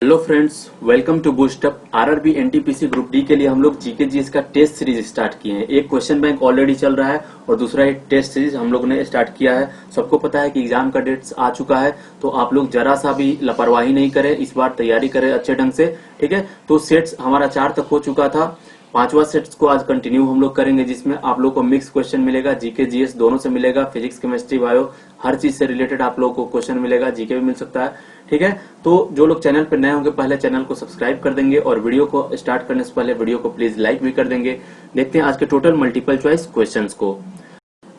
Hello friends, welcome to Boostup. RRB NTPC group D के लिए हम लोग जीके जीएस का टेस्ट सीरीज स्टार्ट किए हैं। एक क्वेश्चन बैंक ऑलरेडी चल रहा है और दूसरा एक टेस्ट सीरीज हम लोग ने स्टार्ट किया है। सबको पता है कि एग्जाम का डेट्स आ चुका है, तो आप लोग जरा सा भी लापरवाही नहीं करें, इस बार तैयारी करें अच्छे ढंग से। ठीक है, तो सेट्स हमारा 4 तक हो चुका था। 5वां सेट्स को आज कंटिन्यू हम लोग करेंगे, जिसमें आप लोग को मिक्स क्वेश्चन मिलेगा, जीके जीएस दोनों से मिलेगा, फिजिक्स केमिस्ट्री बायो हर चीज से रिलेटेड आप लोगों को क्वेश्चन मिलेगा, जीके भी मिल सकता है। ठीक है, तो जो लोग चैनल पर नए होंगे पहले चैनल को सब्सक्राइब कर देंगे और वीडियो को स्टार्ट करने से पहले वीडियो को प्लीज लाइक भी कर देंगे। देखते हैं आज के टोटल मल्टीपल चॉइस क्वेश्चंस को।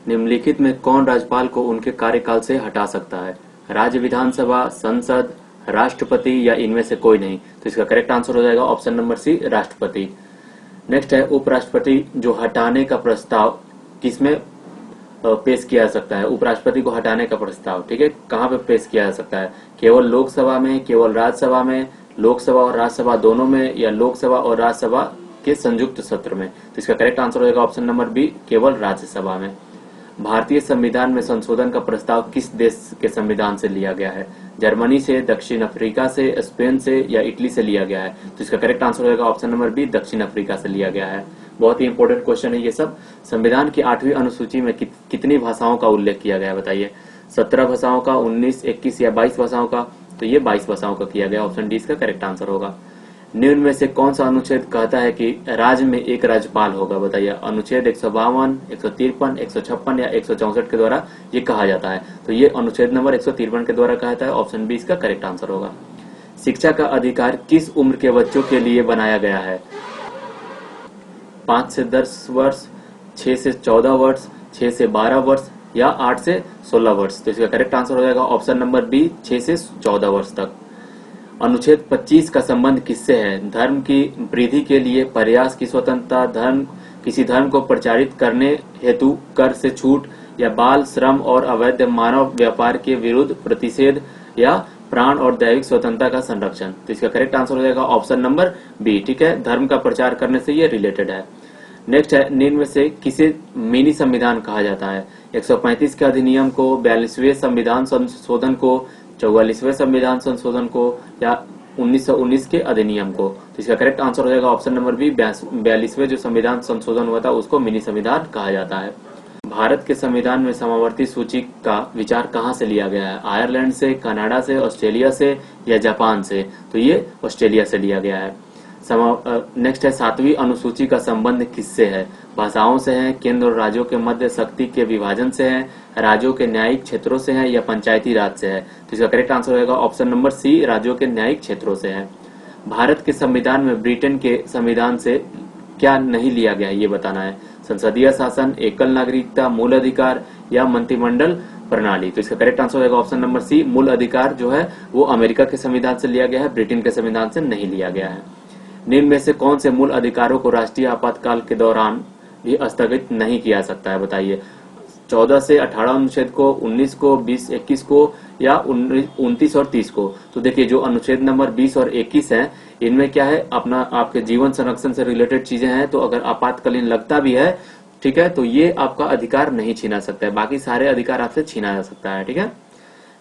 निम्नलिखित में कौन राज्यपाल को उनके कार्यकाल से हटा सकता है? राज्य विधानसभा, संसद, राष्ट्रपति या इनमें से कोई नहीं? तो इसका करेक्ट आंसर हो जाएगा ऑप्शन नंबर सी, राष्ट्रपति। नेक्स्ट है उपराष्ट्रपति जो हटाने का प्रस्ताव किसमें पेश किया जा सकता है? उपराष्ट्रपति को हटाने का प्रस्ताव, ठीक है, कहाँ पे पेश किया जा सकता है? केवल लोकसभा में, केवल राज्यसभा में, लोकसभा और राज्यसभा दोनों में, या लोकसभा और राज्यसभा के संयुक्त सत्र में? तो इसका करेक्ट आंसर हो जाएगा ऑप्शन नंबर बी, केवल राज्यसभा में। भारतीय संविधान में संशोधन का प्रस्ताव किस देश के संविधान से लिया गया है? जर्मनी से, दक्षिण अफ्रीका से, स्पेन से या इटली से लिया गया है? तो इसका करेक्ट आंसर हो जाएगा ऑप्शन नंबर बी, दक्षिण अफ्रीका से लिया गया है। बहुत ही इंपॉर्टेंट क्वेश्चन है ये सब। संविधान की 8वीं अनुसूची में कितनी भाषाओं का उल्लेख किया गया है बताइए? 17 भाषाओं का, 19, 21 या 22 भाषाओं का? तो ये 22 भाषाओं का किया गया। ऑप्शन डी इसका करेक्ट आंसर होगा। निम्न में से कौन सा अनुच्छेद कहता है कि राज्य में एक राज्यपाल होगा? बताइए। अनुच्छेद 152, 153, 156 या 164 के द्वारा ये कहा जाता है? तो ये अनुच्छेद नंबर 153 के द्वारा कहता है। ऑप्शन बी इसका करेक्ट आंसर होगा। शिक्षा का अधिकार किस उम्र के बच्चों के लिए बनाया गया है? 5 से 10 वर्ष, 6 से 14 वर्ष, 6 से 12 वर्ष या 8 से 16 वर्ष? तो इसका करेक्ट आंसर हो जाएगा ऑप्शन नंबर बी, 6 से 14 वर्ष तक। अनुच्छेद 25 का संबंध किससे है? धर्म की वृद्धि के लिए प्रयास की स्वतंत्रता, किसी धर्म को प्रचारित करने हेतु कर से छूट, या बाल श्रम और अवैध मानव व्यापार के विरुद्ध प्रतिषेध, या प्राण और दैविक स्वतंत्रता का संरक्षण? तो इसका करेक्ट आंसर हो जाएगा ऑप्शन नंबर बी, ठीक है, धर्म का प्रचार करने से ये रिलेटेड है। नेक्स्ट है, निम्न में से किसे मिनी संविधान कहा जाता है? 135 के अधिनियम को, 42वें संविधान संशोधन को, 44वें संविधान संशोधन को, या 1919 के अधिनियम को? तो इसका करेक्ट आंसर हो जाएगा ऑप्शन नंबर बी, 42वें जो संविधान संशोधन हुआ था उसको मिनी संविधान कहा जाता है। भारत के संविधान में समावर्ती सूची का विचार कहाँ से लिया गया है? आयरलैंड से, कनाडा से, ऑस्ट्रेलिया से या जापान से? तो ये ऑस्ट्रेलिया से लिया गया है। नेक्स्ट है, 7वीं अनुसूची का संबंध किससे है? भाषाओं से है, केंद्र और राज्यों के मध्य शक्ति के विभाजन से है, राज्यों के न्यायिक क्षेत्रों से है या पंचायती राज से है? तो इसका करेक्ट आंसर होगा ऑप्शन नंबर सी, राज्यों के न्यायिक क्षेत्रों से है। भारत के संविधान में ब्रिटेन के संविधान से क्या नहीं लिया गया है ये बताना है? संसदीय शासन, एकल नागरिकता, मूल अधिकार या मंत्रिमंडल प्रणाली? तो इसका करेक्ट आंसर होगा ऑप्शन नंबर सी, मूल अधिकार जो है वो अमेरिका के संविधान से लिया गया है, ब्रिटेन के संविधान से नहीं लिया गया है। निम्न में से कौन से मूल अधिकारों को राष्ट्रीय आपातकाल के दौरान भी स्थगित नहीं किया सकता है? बताइए। 14 से 18 अनुच्छेद को, 19 को, 20, 21 को या 29 और 30 को? तो देखिए, जो अनुच्छेद नंबर 20 और 21 है, इनमें क्या है, अपना आपके जीवन संरक्षण से रिलेटेड चीजें हैं। तो अगर आपातकालीन लगता भी है, ठीक है, तो ये आपका अधिकार नहीं छीना सकता है, बाकी सारे अधिकार आपसे छीना जा सकता है। ठीक है।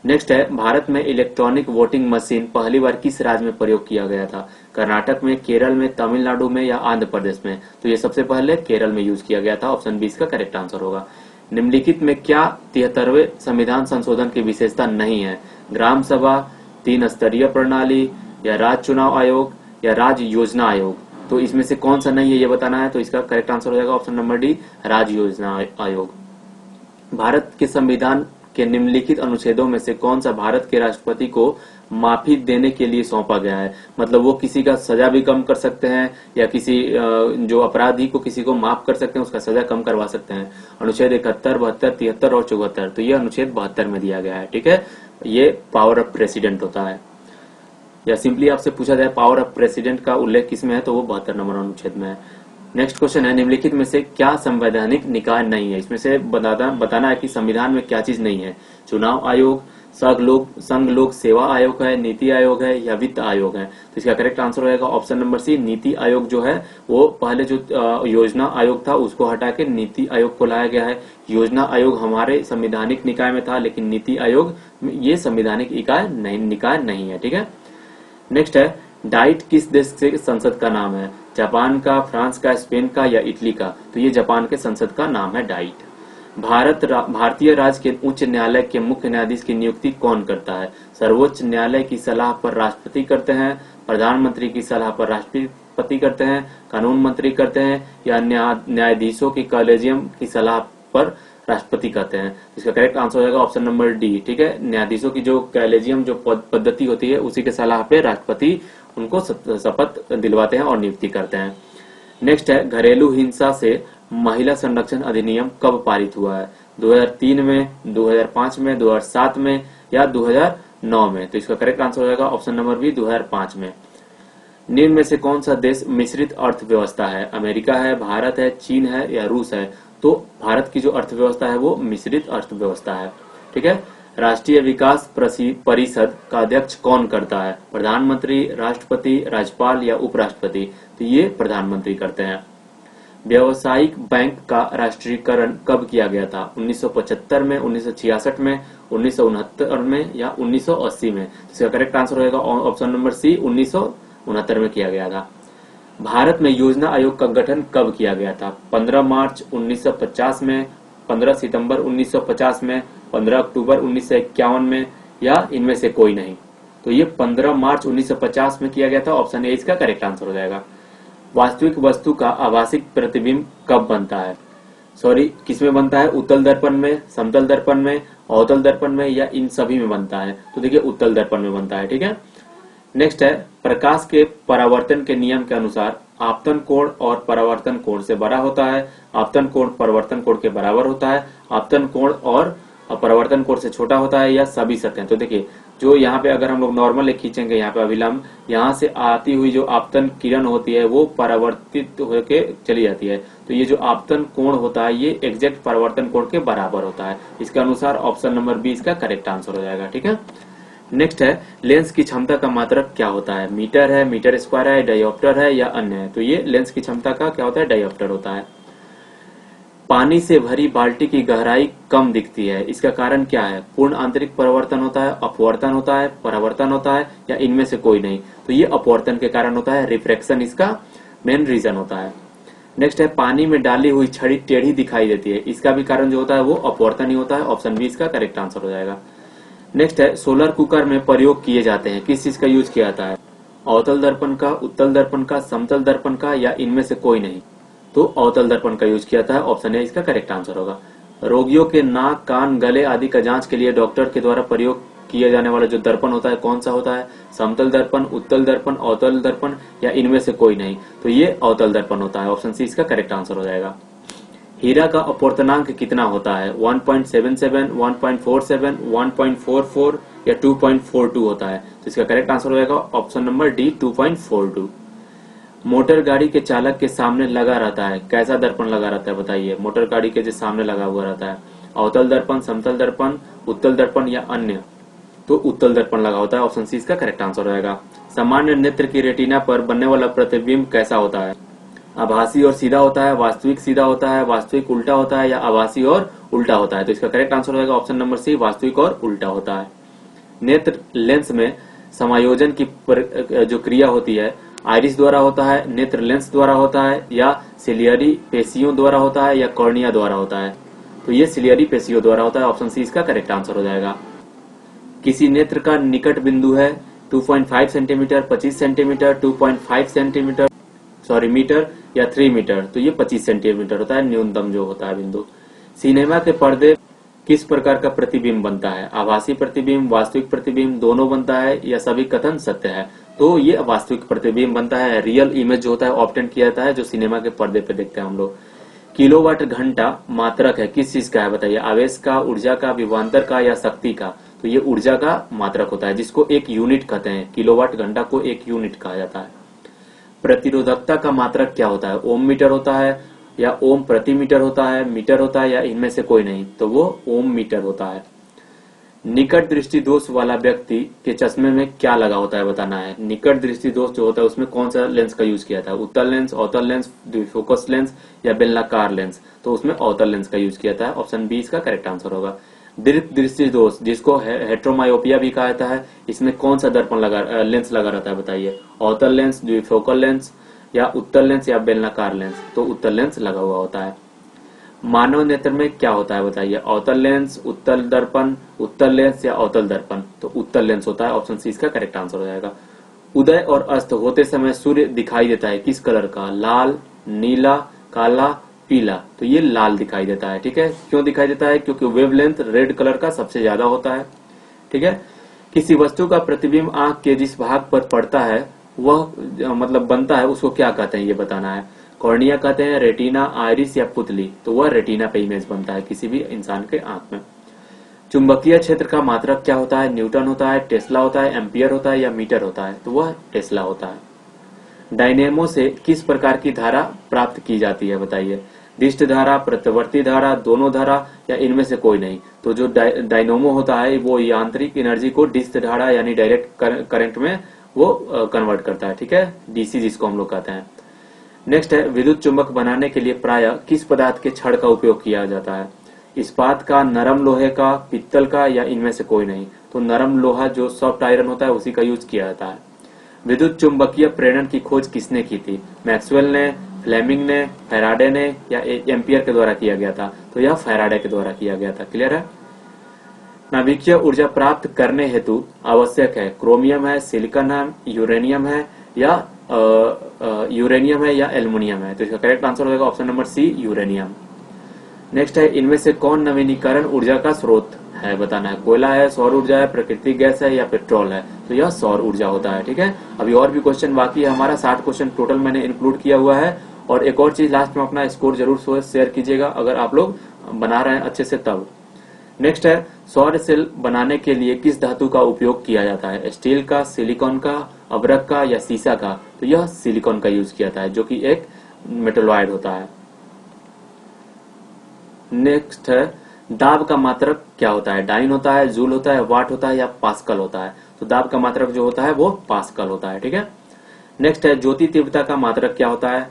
नेक्स्ट है, भारत में इलेक्ट्रॉनिक वोटिंग मशीन पहली बार किस राज्य में प्रयोग किया गया था? कर्नाटक में, केरल में, तमिलनाडु में या आंध्र प्रदेश में? तो ये सबसे पहले केरल में यूज किया गया था। ऑप्शन 20 का करेक्ट आंसर होगा। निम्नलिखित में क्या 73वें संविधान संशोधन की विशेषता नहीं है? ग्राम सभा, 3 स्तरीय प्रणाली, या राज्य चुनाव आयोग या राज्य योजना आयोग? तो इसमें से कौन सा नहीं है ये बताना है। तो इसका करेक्ट आंसर हो जाएगा ऑप्शन नंबर डी, राज्य योजना आयोग। भारत के संविधान के निम्नलिखित अनुच्छेदों में से कौन सा भारत के राष्ट्रपति को माफी देने के लिए सौंपा गया है? मतलब वो किसी का सजा भी कम कर सकते हैं, या किसी जो अपराधी को किसी को माफ कर सकते हैं, उसका सजा कम करवा सकते हैं। अनुच्छेद 71, 72, 73 और 74। तो ये अनुच्छेद 72 में दिया गया है। ठीक है, ये पावर ऑफ प्रेसिडेंट होता है, या सिंपली आपसे पूछा जाए पावर ऑफ प्रेसिडेंट का उल्लेख किसमें है, तो वो 72 नंबर अनुच्छेद में है। नेक्स्ट क्वेश्चन है, निम्नलिखित में से क्या संवैधानिक निकाय नहीं है? इसमें से बताना है कि संविधान में क्या चीज नहीं है। चुनाव आयोग, संघ लोक सेवा आयोग है, नीति आयोग है या वित्त आयोग है? तो इसका करेक्ट आंसर होगा ऑप्शन नंबर सी, नीति आयोग जो है वो पहले जो योजना आयोग था उसको हटा के नीति आयोग को लाया गया है। योजना आयोग हमारे संवैधानिक निकाय में था, लेकिन नीति आयोग ये संवैधानिक निकाय नहीं है। ठीक है। नेक्स्ट है डाइट किस देश से संसद का नाम है? जापान का, फ्रांस का, स्पेन का या इटली का? तो ये जापान के संसद का नाम है डाइट। भारतीय राज्य के उच्च न्यायालय के मुख्य न्यायाधीश की नियुक्ति कौन करता है? सर्वोच्च न्यायालय की सलाह पर राष्ट्रपति करते हैं, प्रधानमंत्री की सलाह पर राष्ट्रपति करते हैं, कानून मंत्री करते हैं या न्यायाधीशों की कॉलेजियम की सलाह पर राष्ट्रपति करते हैं? इसका करेक्ट आंसर हो जाएगा ऑप्शन नंबर डी। ठीक है, न्यायाधीशों की जो कॉलेजियम जो पद्धति होती है उसी के सलाह पे राष्ट्रपति उनको शपथ दिलवाते हैं और नियुक्ति करते हैं। नेक्स्ट है घरेलू हिंसा से महिला संरक्षण अधिनियम कब पारित हुआ है? 2003 में, 2005 में, 2007 में या 2009 में? तो इसका करेक्ट आंसर हो जाएगा ऑप्शन नंबर बी 2005 में। निम्न में से कौन सा देश मिश्रित अर्थव्यवस्था है? अमेरिका है, भारत है, चीन है या रूस है? तो भारत की जो अर्थव्यवस्था है वो मिश्रित अर्थव्यवस्था है। ठीक है, राष्ट्रीय विकास परिषद का अध्यक्ष कौन करता है? प्रधानमंत्री, राष्ट्रपति, राज्यपाल या उपराष्ट्रपति? तो ये प्रधानमंत्री करते हैं। व्यावसायिक बैंक का राष्ट्रीयकरण कब किया गया था? 1975 में, 1966 में, 1969 में या 1980 में? इसका करेक्ट आंसर होगा ऑप्शन नंबर सी 1969 में किया गया था। भारत में योजना आयोग का गठन कब किया गया था? 15 मार्च 1950 में, 15 सितंबर 1950 में, 15 अक्टूबर 1951 में या इनमें से कोई नहीं? तो ये 15 मार्च 1950 में किया गया था। ऑप्शन ए इसका करेक्ट आंसर हो जाएगा। वास्तविक वस्तु का आभासिक प्रतिबिंब कब बनता है? किसमें बनता है? उत्तल दर्पण में, समतल दर्पण में, अवतल दर्पण में या इन सभी में बनता है? तो देखिए उत्तल दर्पण में बनता है। ठीक है, नेक्स्ट है प्रकाश के परावर्तन के नियम के अनुसार आपतन कोण और परावर्तन कोण से बड़ा होता है, आपतन कोण परावर्तन कोण के बराबर होता है, आपतन कोण और परावर्तन कोण से छोटा होता है या सभी सतह? तो देखिए जो यहाँ पे अगर हम लोग नॉर्मल खींचेंगे यहाँ पे अभिलंब, यहाँ से आती हुई जो आपतन किरण होती है वो परावर्तित होकर चली जाती है। तो ये जो आपतन कोण होता है ये एग्जैक्ट परावर्तन कोण के बराबर होता है। इसके अनुसार ऑप्शन नंबर बी इसका करेक्ट आंसर हो जाएगा। ठीक है, नेक्स्ट है लेंस की क्षमता का मात्रक क्या होता है? मीटर है, मीटर स्क्वायर है, डायोप्टर है या अन्य है? तो ये लेंस की क्षमता का क्या होता है? डायोप्टर होता है। पानी से भरी बाल्टी की गहराई कम दिखती है, इसका कारण क्या है? पूर्ण आंतरिक परावर्तन होता है, अपवर्तन होता है, परावर्तन होता है या इनमें से कोई नहीं? तो ये अपवर्तन के कारण होता है, रिफ्रैक्शन इसका मेन रीजन होता है। नेक्स्ट है पानी में डाली हुई छड़ी टेढ़ी दिखाई देती है, इसका भी कारण जो होता है वो अपवर्तन ही होता है। ऑप्शन बी इसका करेक्ट आंसर हो जाएगा। नेक्स्ट है सोलर कुकर में प्रयोग किए जाते हैं, किस चीज का यूज किया जाता है? अवतल दर्पण का, उत्तल दर्पण का, समतल दर्पण का या इनमें से कोई नहीं? तो अवतल दर्पण का यूज किया जाता है। ऑप्शन ए इसका करेक्ट आंसर होगा। रोगियों के नाक, कान, गले आदि का जांच के लिए डॉक्टर के द्वारा प्रयोग किया जाने वाला जो दर्पण होता है कौन सा होता है? समतल दर्पण, उत्तल दर्पण, अवतल दर्पण या इनमें से कोई नहीं? तो ये अवतल दर्पण होता है। ऑप्शन सी इसका करेक्ट आंसर हो जाएगा। हीरा का अपवर्तनांक कितना होता है? 1.77, 1.47, 1.44 या 2.42 होता है? तो इसका करेक्ट आंसर हो जाएगा ऑप्शन नंबर डी 2.42। मोटर गाड़ी के चालक के सामने लगा रहता है, कैसा दर्पण लगा रहता है बताइए? मोटर गाड़ी के जो सामने लगा हुआ रहता है, अवतल दर्पण, समतल दर्पण, उत्तल दर्पण या अन्य? तो उत्तल दर्पण लगा होता है। ऑप्शन सी इसका करेक्ट आंसर हो जाएगा। सामान्य नेत्र की रेटिना पर बनने वाला प्रतिबिंब कैसा होता है? आभासी और सीधा होता है, वास्तविक सीधा होता है, वास्तविक उल्टा होता है या आभासी और उल्टा होता है? तो इसका करेक्ट आंसर हो जाएगा ऑप्शन नंबर सी वास्तविक और उल्टा होता है। नेत्र लेंस में समायोजन की जो क्रिया होती है आइरिस द्वारा होता है, नेत्र लेंस द्वारा होता है या सिलियरी पेशियों द्वारा होता है या कॉर्निया द्वारा होता है? तो ये सिलियरी पेशियों द्वारा होता है। ऑप्शन सी इसका करेक्ट आंसर हो जाएगा। किसी नेत्र का निकट बिंदु है 2.5 सेंटीमीटर, 25 सेंटीमीटर, 2.5 सेंटीमीटर मीटर या 3 मीटर? तो ये 25 सेंटीमीटर होता है न्यूनतम जो होता है बिंदु। सिनेमा के पर्दे किस प्रकार का प्रतिबिंब बनता है? आभासी प्रतिबिंब, वास्तविक प्रतिबिंब, दोनों बनता है या सभी कथन सत्य है? तो ये वास्तविक प्रतिबिंब बनता है। रियल इमेज जो होता है ऑब्टेन किया जाता है जो सिनेमा के पर्दे पे देखते हैं हम लोग। किलोवाट घंटा मात्रक है, किस चीज का है बताइए? आवेश का, ऊर्जा का, विभवांतर का या शक्ति का? तो ये ऊर्जा का मात्रक होता है जिसको एक यूनिट कहते हैं। किलोवाट घंटा को एक यूनिट कहा जाता है। प्रतिरोधकता का मात्रक क्या होता है? ओम मीटर होता है या ओम प्रति मीटर होता है, मीटर होता है या इनमें से कोई नहीं? तो वो ओम मीटर होता है। निकट दृष्टि दोष वाला व्यक्ति के चश्मे में क्या लगा होता है बताना है। निकट दृष्टि दोष जो होता है उसमें कौन सा लेंस का यूज किया था? उत्तल लेंस, अवतल लेंस, द्विफोकस लेंस या बेलनाकार लेंस? तो उसमें अवतल लेंस का यूज किया था। ऑप्शन बी इसका करेक्ट आंसर होगा। दीर्घ दृष्टि दोष जिसको हेट्रोमायोपिया भी कहा जाता है, इसमें कौन सा दर्पण लेंस लगा रहता है बताइए? अवतल लेंस, द्विफोकल लेंस या उत्तल लेंस या बेलनाकार लेंस? तो उत्तल लेंस लगा हुआ होता है। मानव नेत्र में क्या होता है बताइए? अवतल लेंस, उत्तल दर्पण, उत्तल लेंस या अवतल दर्पण? तो उत्तल लेंस होता है। ऑप्शन सी इसका करेक्ट आंसर हो जाएगा। उदय और अस्त होते समय सूर्य दिखाई देता है किस कलर का? लाल, नीला, काला, पीला? तो ये लाल दिखाई देता है। ठीक है, क्यों दिखाई देता है? क्योंकि वेवलेंथ रेड कलर का सबसे ज्यादा होता है। ठीक है, किसी वस्तु का प्रतिबिंब आंख के जिस भाग पर पड़ता है वह मतलब बनता है, उसको क्या कहते हैं ये बताना है। कॉर्निया कहते हैं, रेटिना, आइरिस या पुतली? तो वह रेटिना पे इमेज बनता है किसी भी इंसान के आंख में। चुंबकीय क्षेत्र का मात्रक क्या होता है? न्यूटन होता है, टेस्ला होता है, एम्पियर होता है या मीटर होता है? तो वह टेस्ला होता है। डायनेमो से किस प्रकार की धारा प्राप्त की जाती है बताइए? दिष्ट धारा, प्रत्यावर्ती धारा, दोनों धारा या इनमें से कोई नहीं? तो जो डायनेमो होता है वो यांत्रिक एनर्जी को डिष्ट धारा यानी डायरेक्ट करंट में वो कन्वर्ट करता है। ठीक है, डीसी जिसको हम लोग कहते हैं। नेक्स्ट है, विद्युत चुंबक बनाने के लिए प्रायः किस पदार्थ के छड़ का उपयोग किया जाता है? इस्पात का, नरम लोहे का, पित्तल का या इनमें से कोई नहीं? तो नरम लोहा जो सॉफ्ट आयरन होता है उसी का यूज किया जाता है। विद्युत चुंबकीय प्रेरण की खोज किसने की थी? मैक्सवेल ने, फ्लेमिंग ने, फैराडे ने या एम्पियर के द्वारा किया गया था? तो यह फैराडे के द्वारा किया गया था। क्लियर है? नाभिकीय ऊर्जा प्राप्त करने हेतु आवश्यक है क्रोमियम है, सिलिकॉन है, यूरेनियम है या एल्युमिनियम है? तो इसका करेक्ट आंसर हो जाएगा option number C, uranium. Next है, इनमें से कौन नवीनीकरण ऊर्जा का स्रोत है बताना है। कोयला है, सौर ऊर्जा है, प्राकृतिक गैस है या पेट्रोल है? तो यह सौर ऊर्जा होता है। ठीक है, अभी और भी क्वेश्चन बाकी है हमारा, 60 क्वेश्चन टोटल मैंने इंक्लूड किया हुआ है। और एक और चीज, लास्ट में अपना स्कोर जरूर शेयर कीजिएगा अगर आप लोग बना रहे हैं अच्छे से तब। नेक्स्ट है, सौर सेल बनाने के लिए किस धातु का उपयोग किया जाता है? स्टील का, सिलिकॉन का, अभ्रक का या सीसा का? तो यह सिलिकॉन का यूज किया जाता है जो कि एक मेटलॉइड होता है। नेक्स्ट है, दाब का मात्रक क्या होता है? डाइन होता है, जूल होता है, वाट होता है या पास्कल होता है? तो दाब का मात्रक जो होता है वो पास्कल होता है। ठीक है, नेक्स्ट है, ज्योति तीव्रता का मात्रक क्या होता है?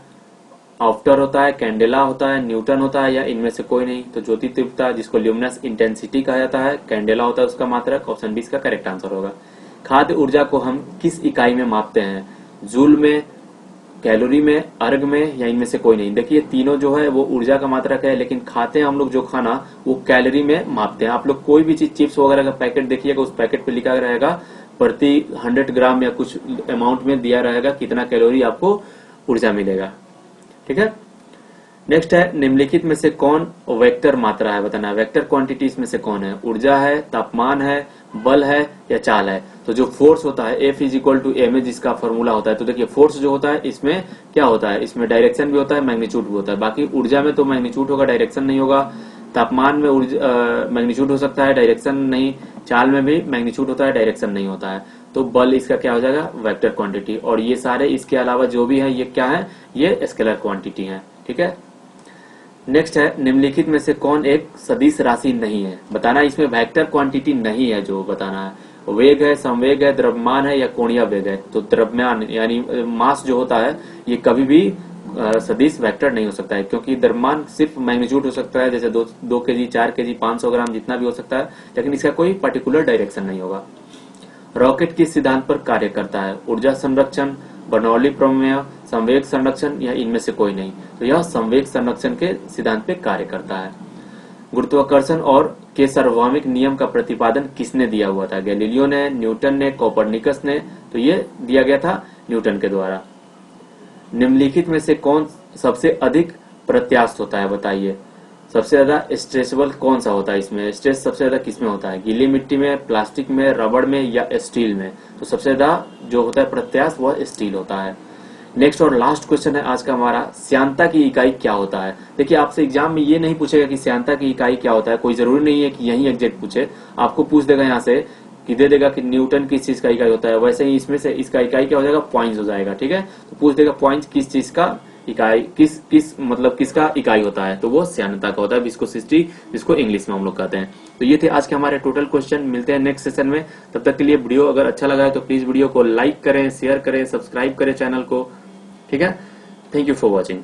ऑफ्टर होता है, कैंडेला होता है, न्यूटन होता है या इनमें से कोई नहीं? तो ज्योति तीव्रता जिसको ल्यूमिनस इंटेंसिटी कहा जाता है, कैंडेला होता है उसका मात्रक। ऑप्शन बी इसका करेक्ट आंसर होगा। खाद्य ऊर्जा को हम किस इकाई में मापते हैं? जूल में, कैलोरी में, अर्ग में या इनमें से कोई नहीं? देखिए तीनों जो है वो ऊर्जा का मात्रक है, लेकिन खाते हैं हम लोग जो खाना वो कैलोरी में मापते हैं। आप लोग कोई भी चीज, चिप्स वगैरह का पैकेट देखिएगा, उस पैकेट पे लिखा रहेगा प्रति 100 ग्राम या कुछ अमाउंट में दिया रहेगा कितना कैलोरी आपको ऊर्जा मिलेगा। ठीक है, नेक्स्ट है, निम्नलिखित में से कौन वेक्टर मात्रा है बताना है। वेक्टर क्वांटिटीज में से कौन है? ऊर्जा है, तापमान है, बल है या चाल है? तो जो फोर्स होता है F इक्वल टू एम जिसका फॉर्मूला होता है, तो देखिए फोर्स जो होता है इसमें क्या होता है? इसमें डायरेक्शन भी होता है, मैग्नीट्यूड भी होता है। बाकी ऊर्जा में तो मैग्नीट्यूड होगा, डायरेक्शन नहीं होगा। तापमान में मैग्नीट्यूड हो सकता है, डायरेक्शन नहीं। चाल में भी मैग्नीट्यूड होता है, डायरेक्शन नहीं होता है। तो बल इसका क्या हो जाएगा? Vector quantity. और ये सारे इसके अलावा जो भी है ये क्या है? ये स्केलर क्वांटिटी है। ठीक है, नेक्स्ट है, निम्नलिखित में से कौन एक सदिश राशि नहीं है बताना। इसमें वेक्टर क्वांटिटी नहीं है जो बताना है। वेग है, संवेग है, द्रव्यमान है या कोणीय वेग है? तो द्रव्यमान यानी मास जो होता है ये कभी भी सदिश वेक्टर नहीं हो सकता है, क्योंकि द्रव्यमान सिर्फ मैग्नीट्यूड हो सकता है, जैसे 2 केजी, 4 केजी, 500 ग्राम जितना भी हो सकता है, लेकिन इसका कोई पर्टिकुलर डायरेक्शन नहीं होगा। रॉकेट किस सिद्धांत पर कार्य करता है? ऊर्जा संरक्षण, बर्नौली प्रमेय, संवेग संरक्षण या इनमें से कोई नहीं? तो यह संवेग संरक्षण के सिद्धांत पे कार्य करता है। गुरुत्वाकर्षण और के सार्वभौमिक नियम का प्रतिपादन किसने दिया हुआ था? गैलीलियो ने, न्यूटन ने, कोपरनिकस ने? तो ये दिया गया था न्यूटन के द्वारा। निम्नलिखित में से कौन सबसे अधिक प्रत्यास्थ होता है बताइए? सबसे ज्यादा स्ट्रेचेबल कौन सा होता है? इसमें स्ट्रेच सबसे ज्यादा किसमें होता है? गीली मिट्टी में, प्लास्टिक में, रबड़ में या स्टील में? तो सबसे ज्यादा जो होता है प्रत्यास्थ वह स्टील होता है। नेक्स्ट और लास्ट क्वेश्चन है आज का हमारा, श्यानता की इकाई क्या होता है? देखिए आपसे एग्जाम में ये नहीं पूछेगा कि श्यानता की इकाई क्या होता है, कोई जरूरी नहीं है कि यही एग्जैक्ट पूछे। आपको पूछ देगा यहाँ से कि दे देगा कि न्यूटन किस चीज का इकाई होता है, वैसे ही इसमें से इसका इकाई क्या हो जाएगा? पॉइंट्स हो जाएगा। ठीक है, तो पूछ देगा पॉइंट्स किस चीज का इकाई, किसका इकाई होता है? तो वो श्यानता का होता है, विस्कोसिटी जिसको इंग्लिश में हम लोग कहते हैं। तो ये थे आज के हमारे टोटल क्वेश्चन। मिलते हैं नेक्स्ट सेशन में, तब तक के लिए वीडियो अगर अच्छा लगा है तो प्लीज वीडियो को लाइक करें, शेयर करें, सब्सक्राइब करें चैनल को। ठीक है, थैंक यू फॉर वॉचिंग।